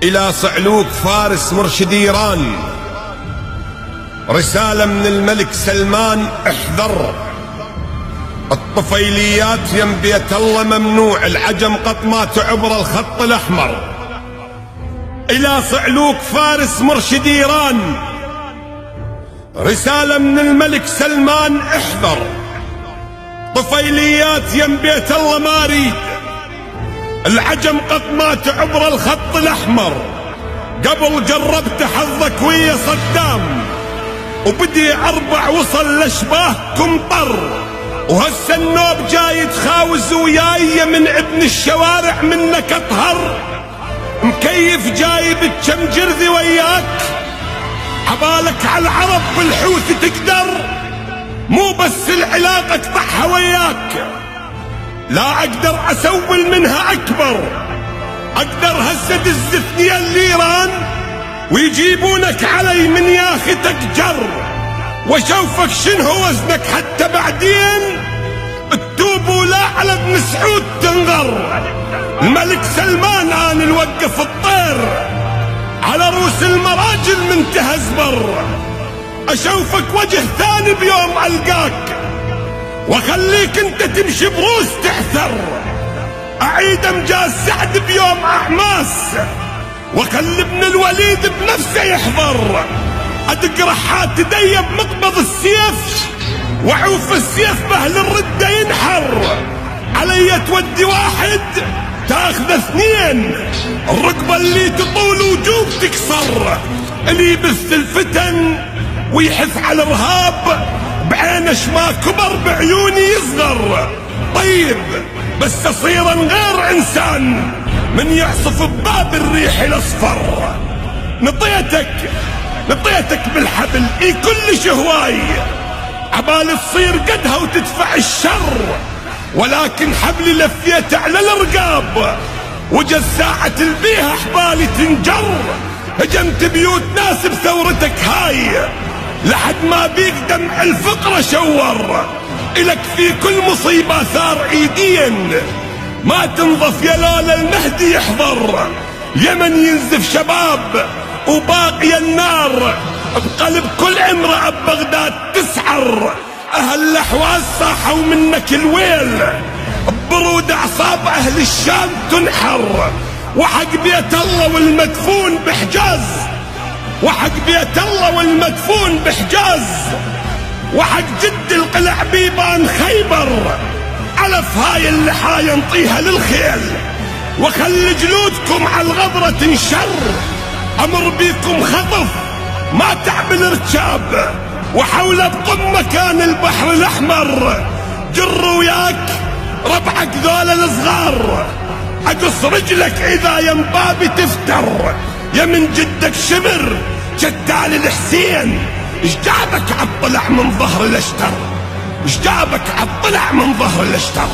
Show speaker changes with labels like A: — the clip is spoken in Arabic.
A: إلى صعلوك فارس مرشد إيران، رسالة من الملك سلمان: احذر الطفيليات يم بيت الله ممنوع، العجم قط ما تعبر الخط الأحمر. إلى صعلوك فارس مرشد إيران، رسالة من الملك سلمان: احذر طفيليات يم بيت الله ما اريد، العجم قط ما تعبر الخط الأحمر. قبل جربت حظك ويا صدام، وبدي 4 وصل لشباهكم طر، وهسه النوب جاي تخاوز وياي من ابن الشوارع منك اطهر. مكيف جايب كم جرذي وياك، عبالك على العرب بالحوث تقدر، مو بس العلاقة اقطعها وياك، لا اقدر اسول منها اكبر. اقدر هسه دز 2 ليران ويجيبونك علي من ياختك جر، واشوفك شنو وزنك حتى بعدين تتوب ولا على ابن سعود تنغر. الملك سلمان انا نوقف الطير على روس المراجل من تهزبر، اشوفك وجه ثاني بيوم القاك، واخليك انت تمشي بروس تحثر. اعيد امجاز سعد بيوم احماس، واخلي ابن الوليد بنفسه يحضر. ادق رحات يدي بمقبض السيف، وعوف السيف باهل الردة ينحر. علي تودي 1 تاخذ 2، الركبة اللي تطول وجوب تكسر. اللي يبث الفتن ويحث على الارهاب، بعينش ما كبر بعيوني يصغر. طيب بس اصيرا غير انسان من يعصف بباب الريح الاصفر. نطيتك بالحبل اي كلش هواي، عبالي تصير قدها وتدفع الشر، ولكن حبلي لفيت على الرقاب، وجت ساعة البيها حبالي تنجر. هجمت بيوت ناس بثورتك هاي، لحد ما بيك دمع الفقرة شور. إلك في كل مصيبة ثار ايدين، ما تنظف يا لالا المهدي يحضر. يمن ينزف شباب وباقي النار، بقلب كل امرأة ببغداد تسعر. اهل الاحواز صاحوا منك الويل، ببرود اعصاب اهل الشام تنحر. وحق بيت الله والمدفون بحجاز، وحق بيت الله والمدفون بحجاز، وحق جد القلع بيبان خيبر. علف هاي اللحايا نطيها للخيل، وخلي جلودكم على الغبرة تنشر. امر بيكم خطف ما تعمل ركاب، وحول بقمة كان البحر الاحمر. جر وياك ربعك ذولا الصغار، اقص رجلك اذا ينبابي تفتر. يا من جدك شمر جدال الحسين، ايش جابك عالطلع من ظهر الاشتر، ايش جابك عالطلع من ظهر الاشتر.